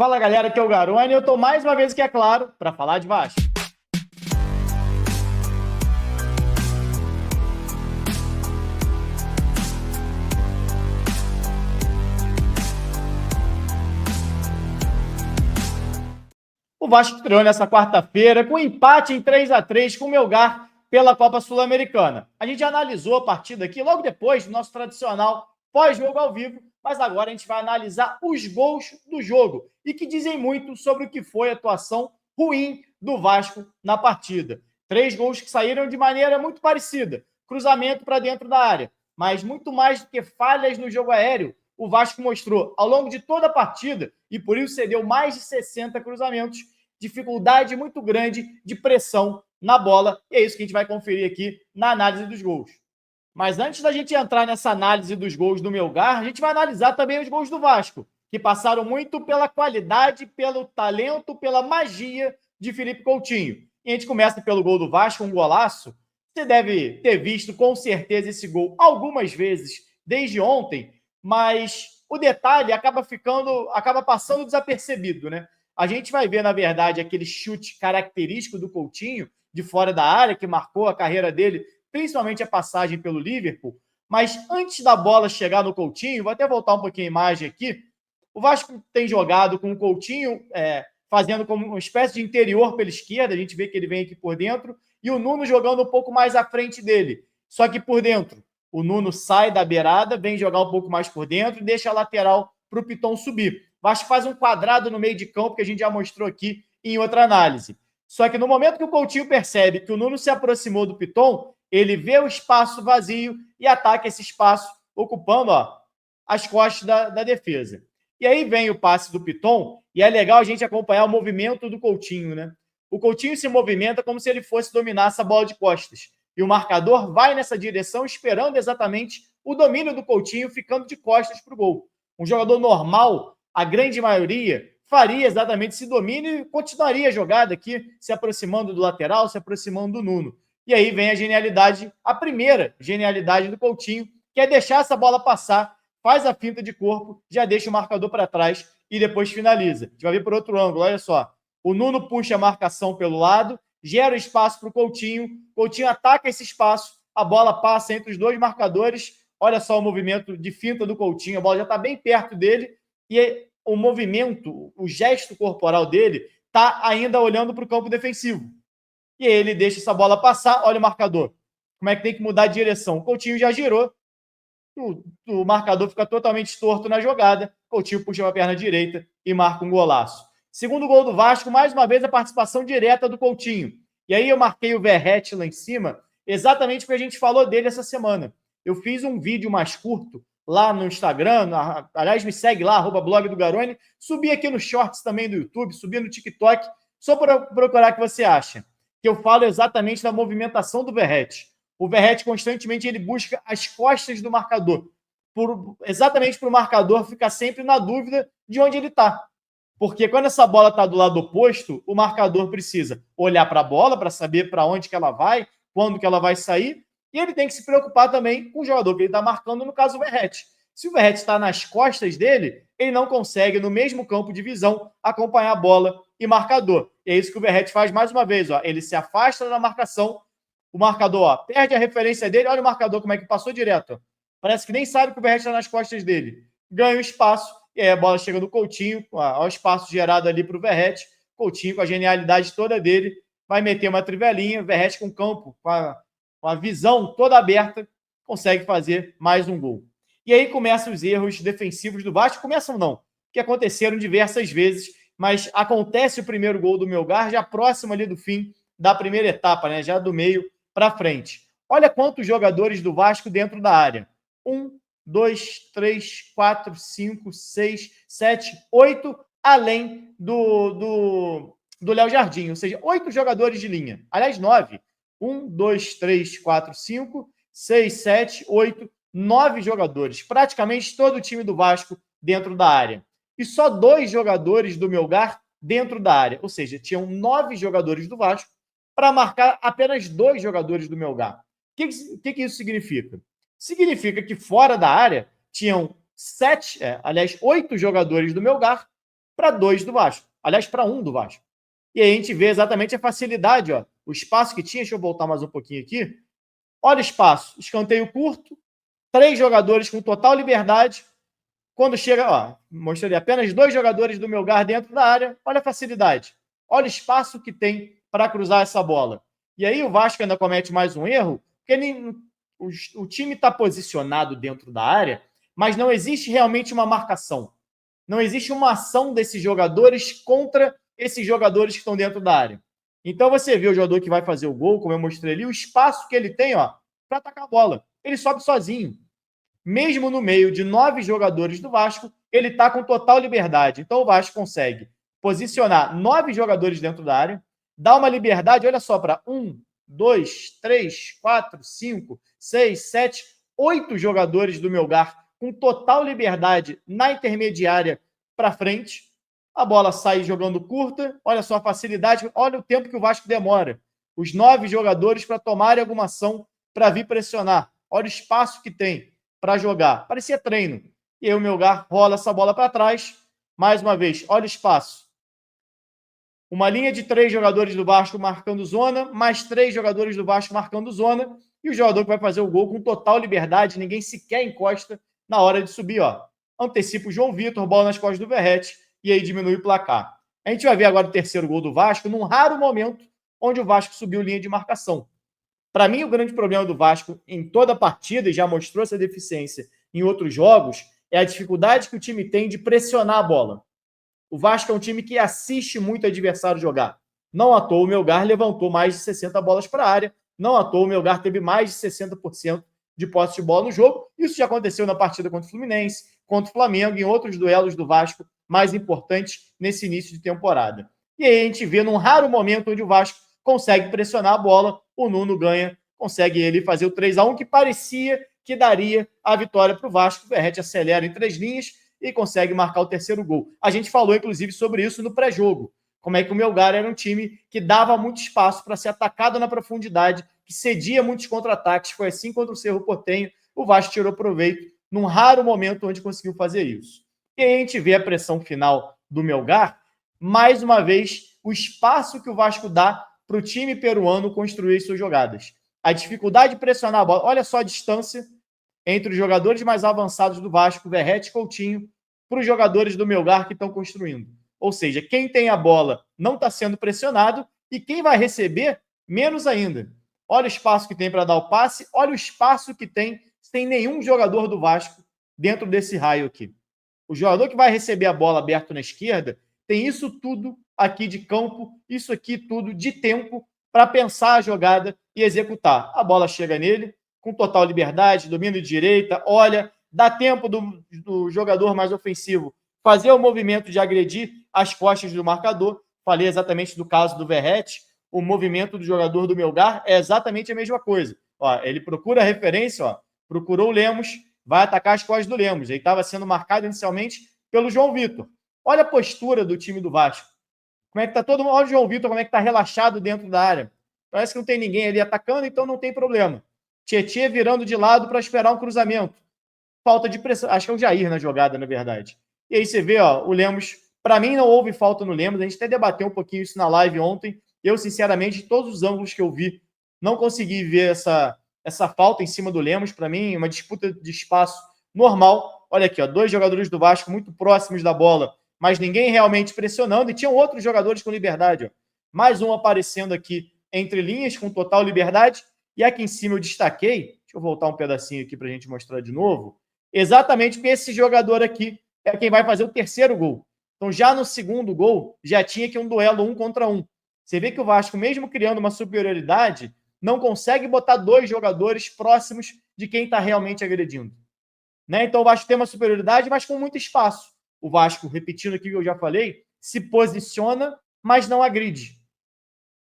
Fala galera, aqui é o Garone e eu tô mais uma vez aqui, é claro, para falar de Vasco. O Vasco estreou nessa quarta-feira com um empate em 3-3 com o Melgar pela Copa Sul-Americana. A gente analisou a partida aqui logo depois do nosso tradicional pós-jogo ao vivo, mas agora a gente vai analisar os gols do jogo e que dizem muito sobre o que foi a atuação ruim do Vasco na partida. 3 gols que saíram de maneira muito parecida, cruzamento para dentro da área, mas muito mais do que falhas no jogo aéreo, o Vasco mostrou ao longo de toda a partida, e por isso cedeu mais de 60 cruzamentos, dificuldade muito grande de pressão na bola, e é isso que a gente vai conferir aqui na análise dos gols. Mas antes da gente entrar nessa análise dos gols do Melgar, a gente vai analisar também os gols do Vasco, que passaram muito pela qualidade, pelo talento, pela magia de Felipe Coutinho. E a gente começa pelo gol do Vasco, um golaço. Você deve ter visto com certeza esse gol algumas vezes desde ontem, mas o detalhe acaba passando desapercebido, né? A gente vai ver, na verdade, aquele chute característico do Coutinho de fora da área, que marcou a carreira dele, principalmente a passagem pelo Liverpool. Mas antes da bola chegar no Coutinho, vou até voltar um pouquinho a imagem aqui, o Vasco tem jogado com o Coutinho fazendo como uma espécie de interior pela esquerda, a gente vê que ele vem aqui por dentro, e o Nuno jogando um pouco mais à frente dele. Só que por dentro, o Nuno sai da beirada, vem jogar um pouco mais por dentro e deixa a lateral para o Piton subir. O Vasco faz um quadrado no meio de campo, que a gente já mostrou aqui em outra análise. Só que no momento que o Coutinho percebe que o Nuno se aproximou do Piton, ele vê o espaço vazio e ataca esse espaço, ocupando as costas da defesa. E aí vem o passe do Piton, e é legal a gente acompanhar o movimento do Coutinho, né? O Coutinho se movimenta como se ele fosse dominar essa bola de costas. E o marcador vai nessa direção, esperando exatamente o domínio do Coutinho, ficando de costas para o gol. Um jogador normal, a grande maioria, faria exatamente esse domínio e continuaria a jogada aqui, se aproximando do lateral, se aproximando do Nuno. E aí vem a genialidade, a primeira genialidade do Coutinho, que é deixar essa bola passar, faz a finta de corpo, já deixa o marcador para trás e depois finaliza. A gente vai ver por outro ângulo, olha só. O Nuno puxa a marcação pelo lado, gera espaço para o Coutinho ataca esse espaço, a bola passa entre os dois marcadores, olha só o movimento de finta do Coutinho, a bola já está bem perto dele, e o movimento, o gesto corporal dele, está ainda olhando para o campo defensivo. E ele deixa essa bola passar, olha o marcador. Como é que tem que mudar de direção? O Coutinho já girou, o marcador fica totalmente torto na jogada, o Coutinho puxa para a perna direita e marca um golaço. Segundo gol do Vasco, mais uma vez a participação direta do Coutinho. E aí eu marquei o Verratti lá em cima, exatamente porque a gente falou dele essa semana. Eu fiz um vídeo mais curto lá no Instagram, aliás, me segue lá, @blog do Garone, subi aqui no Shorts também do YouTube, subi no TikTok, só para procurar o que você acha. Que eu falo exatamente da movimentação do Verratti. O Verratti constantemente ele busca as costas do marcador, exatamente para o marcador ficar sempre na dúvida de onde ele está. Porque quando essa bola está do lado oposto, o marcador precisa olhar para a bola para saber para onde que ela vai, quando que ela vai sair, e ele tem que se preocupar também com o jogador que ele está marcando, no caso o Verratti. Se o Verratti está nas costas dele, ele não consegue, no mesmo campo de visão, acompanhar a bola e marcador. E é isso que o Verratti faz mais uma vez. Ele se afasta da marcação, o marcador perde a referência dele, olha o marcador como é que passou direto. Parece que nem sabe que o Verratti está nas costas dele. Ganha o espaço, e aí a bola chega no Coutinho, ao espaço gerado ali para o Verratti. Coutinho, com a genialidade toda dele, vai meter uma trivelinha, Verratti com o campo, com a visão toda aberta, consegue fazer mais um gol. E aí começam os erros defensivos do Vasco. Começam não, que aconteceram diversas vezes, mas acontece o primeiro gol do Melgar já próximo ali do fim da primeira etapa, né? Já do meio para frente. Olha quantos jogadores do Vasco dentro da área. 1, 2, 3, 4, 5, 6, 7, 8, além do Léo Jardim, ou seja, 8 jogadores de linha. Aliás, 9. 1, 2, 3, 4, 5, 6, 7, 8, 9 jogadores. Praticamente todo o time do Vasco dentro da área. E só 2 jogadores do Melgar dentro da área. Ou seja, tinham 9 jogadores do Vasco para marcar apenas 2 jogadores do Melgar. O que isso significa? Significa que fora da área tinham 8 jogadores do Melgar para 2 do Vasco. Aliás, para 1 do Vasco. E aí a gente vê exatamente a facilidade, ó. O espaço que tinha, deixa eu voltar mais um pouquinho aqui. Olha o espaço, escanteio curto, 3 jogadores com total liberdade. Quando chega, ó, mostrei apenas 2 jogadores do Melgar dentro da área. Olha a facilidade. Olha o espaço que tem para cruzar essa bola. E aí o Vasco ainda comete mais um erro, porque o time está posicionado dentro da área, mas não existe realmente uma marcação. Não existe uma ação desses jogadores contra esses jogadores que estão dentro da área. Então você vê o jogador que vai fazer o gol, como eu mostrei ali, o espaço que ele tem, ó, para atacar a bola. Ele sobe sozinho. Mesmo no meio de 9 jogadores do Vasco, ele está com total liberdade. Então o Vasco consegue posicionar 9 jogadores dentro da área, dar uma liberdade, olha só, para 1, 2, 3, 4, 5, 6, 7, 8 jogadores do Melgar com total liberdade na intermediária para frente. A bola sai jogando curta, olha só a facilidade, olha o tempo que o Vasco demora. Os 9 jogadores para tomarem alguma ação para vir pressionar. Olha o espaço que tem para jogar. Parecia treino. E aí o Melgar rola essa bola para trás. Mais uma vez, olha o espaço. Uma linha de 3 jogadores do Vasco marcando zona, mais 3 jogadores do Vasco marcando zona, e o jogador que vai fazer o gol com total liberdade, ninguém sequer encosta na hora de subir, ó. Antecipa o João Vitor, bola nas costas do Verrete, e aí diminui o placar. A gente vai ver agora o terceiro gol do Vasco, num raro momento onde o Vasco subiu linha de marcação. Para mim, o grande problema do Vasco em toda a partida, e já mostrou essa deficiência em outros jogos, é a dificuldade que o time tem de pressionar a bola. O Vasco é um time que assiste muito o adversário jogar. Não à toa o Melgar levantou mais de 60 bolas para a área, não à toa o Melgar teve mais de 60% de posse de bola no jogo. Isso já aconteceu na partida contra o Fluminense, contra o Flamengo, em outros duelos do Vasco mais importantes nesse início de temporada. E aí a gente vê num raro momento onde o Vasco consegue pressionar a bola, o Nuno ganha, consegue ele fazer o 3-1, que parecia que daria a vitória para o Vasco. O Verrete acelera em 3 linhas e consegue marcar o terceiro gol. A gente falou, inclusive, sobre isso no pré-jogo. Como é que o Melgar era um time que dava muito espaço para ser atacado na profundidade, que cedia muitos contra-ataques. Foi assim contra o Cerro Porteño. O Vasco tirou proveito num raro momento onde conseguiu fazer isso. E aí a gente vê a pressão final do Melgar. Mais uma vez, o espaço que o Vasco dá para o time peruano construir suas jogadas. A dificuldade de pressionar a bola. Olha só a distância entre os jogadores mais avançados do Vasco, Verrete e Coutinho, para os jogadores do Melgar que estão construindo. Ou seja, quem tem a bola não está sendo pressionado e quem vai receber, menos ainda. Olha o espaço que tem para dar o passe, olha o espaço que tem sem nenhum jogador do Vasco dentro desse raio aqui. O jogador que vai receber a bola aberto na esquerda tem isso tudo aqui de campo, isso aqui tudo de tempo para pensar a jogada e executar. A bola chega nele com total liberdade, domínio de direita, olha, dá tempo do jogador mais ofensivo fazer o movimento de agredir as costas do marcador. Falei exatamente do caso do Verrete. O movimento do jogador do Melgar é exatamente a mesma coisa. Ó, ele procura a referência, ó, procurou o Lemos, vai atacar as costas do Lemos. Ele estava sendo marcado inicialmente pelo João Vitor. Olha a postura do time do Vasco. Como é que tá todo mundo? Olha o João Vitor, como é que tá relaxado dentro da área. Parece que não tem ninguém ali atacando, então não tem problema. Tietê virando de lado para esperar um cruzamento. Falta de pressão. Acho que é o Jair na jogada, na verdade. E aí você vê, ó, o Lemos. Para mim, não houve falta no Lemos. A gente até debateu um pouquinho isso na live ontem. Eu, sinceramente, de todos os ângulos que eu vi, não consegui ver essa falta em cima do Lemos. Para mim, uma disputa de espaço normal. Olha aqui, ó, 2 jogadores do Vasco muito próximos da bola, mas ninguém realmente pressionando. E tinham outros jogadores com liberdade. Ó. Mais um aparecendo aqui entre linhas, com total liberdade. E aqui em cima eu destaquei, deixa eu voltar um pedacinho aqui para a gente mostrar de novo, exatamente porque esse jogador aqui é quem vai fazer o terceiro gol. Então, já no segundo gol, já tinha que um duelo 1 contra 1. Você vê que o Vasco, mesmo criando uma superioridade, não consegue botar 2 jogadores próximos de quem está realmente agredindo. Né? Então, o Vasco tem uma superioridade, mas com muito espaço. O Vasco, repetindo aqui o que eu já falei, se posiciona, mas não agride.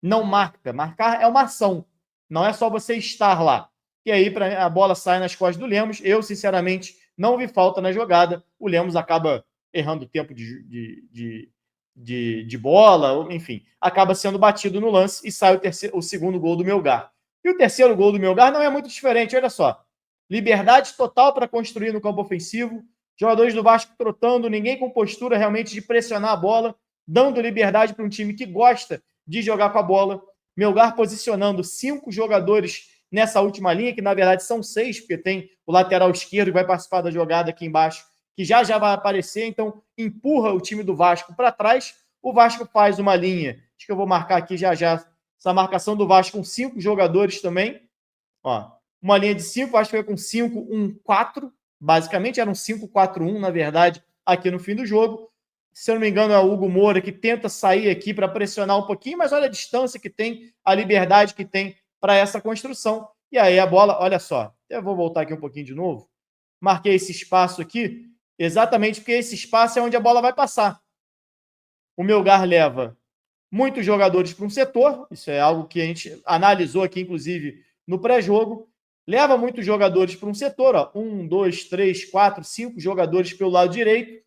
Não marca. Marcar é uma ação. Não é só você estar lá. E aí a bola sai nas costas do Lemos. Eu, sinceramente, não vi falta na jogada. O Lemos acaba errando o tempo de bola, enfim. Acaba sendo batido no lance e sai o segundo gol do Melgar. E o terceiro gol do Melgar não é muito diferente, olha só. Liberdade total para construir no campo ofensivo. Jogadores do Vasco trotando, ninguém com postura realmente de pressionar a bola, dando liberdade para um time que gosta de jogar com a bola. Melgar posicionando 5 jogadores nessa última linha, que na verdade são 6, porque tem o lateral esquerdo que vai participar da jogada aqui embaixo, que já vai aparecer, então empurra o time do Vasco para trás. O Vasco faz uma linha, acho que eu vou marcar aqui já essa marcação do Vasco com 5 jogadores também. Ó, uma linha de 5, acho que foi com 5-1-4, basicamente era um 5-4-1, na verdade, aqui no fim do jogo. Se eu não me engano, é o Hugo Moura que tenta sair aqui para pressionar um pouquinho, mas olha a distância que tem, a liberdade que tem para essa construção. E aí a bola, olha só, eu vou voltar aqui um pouquinho de novo. Marquei esse espaço aqui, exatamente porque esse espaço é onde a bola vai passar. O Melgar leva muitos jogadores para um setor, isso é algo que a gente analisou aqui, inclusive, no pré-jogo. Leva muitos jogadores para um setor, ó, 1, 2, 3, 4, 5 jogadores pelo lado direito.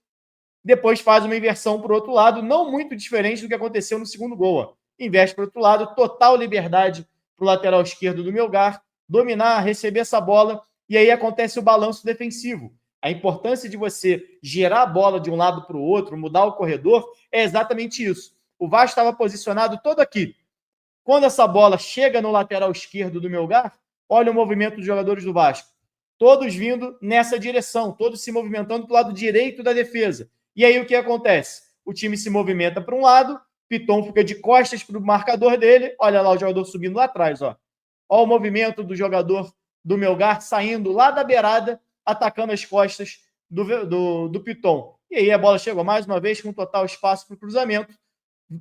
Depois faz uma inversão para o outro lado, não muito diferente do que aconteceu no segundo gol. Ó. Inverte para o outro lado, total liberdade para o lateral esquerdo do Melgar, dominar, receber essa bola, e aí acontece o balanço defensivo. A importância de você girar a bola de um lado para o outro, mudar o corredor, é exatamente isso. O Vasco estava posicionado todo aqui. Quando essa bola chega no lateral esquerdo do Melgar, olha o movimento dos jogadores do Vasco. Todos vindo nessa direção, todos se movimentando para o lado direito da defesa. E aí o que acontece? O time se movimenta para um lado, Piton fica de costas para o marcador dele, olha lá o jogador subindo lá atrás. Olha o movimento do jogador do Melgar saindo lá da beirada, atacando as costas do Piton. E aí a bola chegou mais uma vez com total espaço para o cruzamento.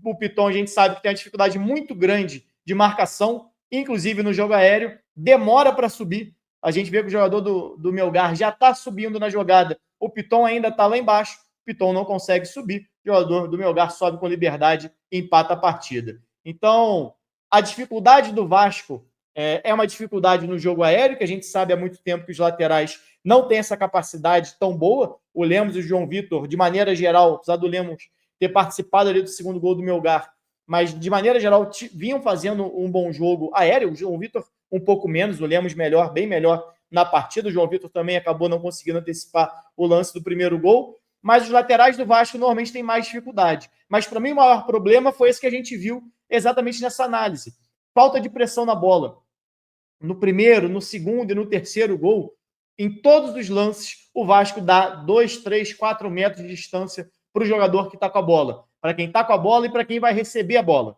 O Piton, a gente sabe que tem uma dificuldade muito grande de marcação, inclusive no jogo aéreo, demora para subir. A gente vê que o jogador do Melgar já está subindo na jogada, o Piton ainda está lá embaixo, o Piton não consegue subir, o jogador do Melgar sobe com liberdade e empata a partida. Então, a dificuldade do Vasco é uma dificuldade no jogo aéreo, que a gente sabe há muito tempo que os laterais não têm essa capacidade tão boa. O Lemos e o João Vitor, de maneira geral, apesar do Lemos ter participado ali do segundo gol do Melgar, mas de maneira geral vinham fazendo um bom jogo aéreo. O João Vitor um pouco menos, o Lemos melhor, bem melhor na partida. O João Vitor também acabou não conseguindo antecipar o lance do primeiro gol, mas os laterais do Vasco normalmente têm mais dificuldade. Mas para mim o maior problema foi esse que a gente viu exatamente nessa análise. Falta de pressão na bola. No primeiro, no segundo e no terceiro gol, em todos os lances, o Vasco dá 2, 3, 4 metros de distância para o jogador que está com a bola, para quem está com a bola e para quem vai receber a bola.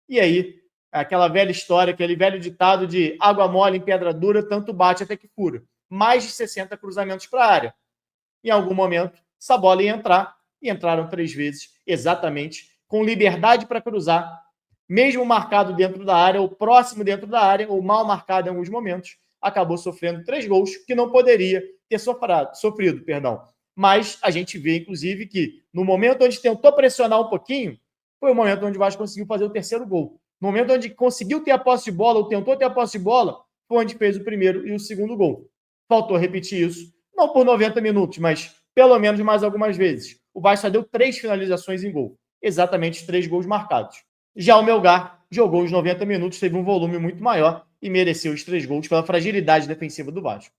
E aí, aquela velha história, aquele velho ditado de água mole em pedra dura, tanto bate até que fura. Mais de 60 cruzamentos para a área. Em algum momento, essa bola ia entrar, e entraram 3 vezes, exatamente, com liberdade para cruzar, mesmo marcado dentro da área, ou próximo dentro da área, ou mal marcado em alguns momentos, acabou sofrendo 3 gols que não poderia ter sofrido. Mas a gente vê, inclusive, que no momento onde tentou pressionar um pouquinho, foi o momento onde o Vasco conseguiu fazer o terceiro gol. No momento onde conseguiu ter a posse de bola, ou tentou ter a posse de bola, foi onde fez o primeiro e o segundo gol. Faltou repetir isso, não por 90 minutos, mas pelo menos mais algumas vezes. O Vasco só deu 3 finalizações em gol. Exatamente os 3 gols marcados. Já o Melgar jogou os 90 minutos, teve um volume muito maior e mereceu os 3 gols pela fragilidade defensiva do Vasco.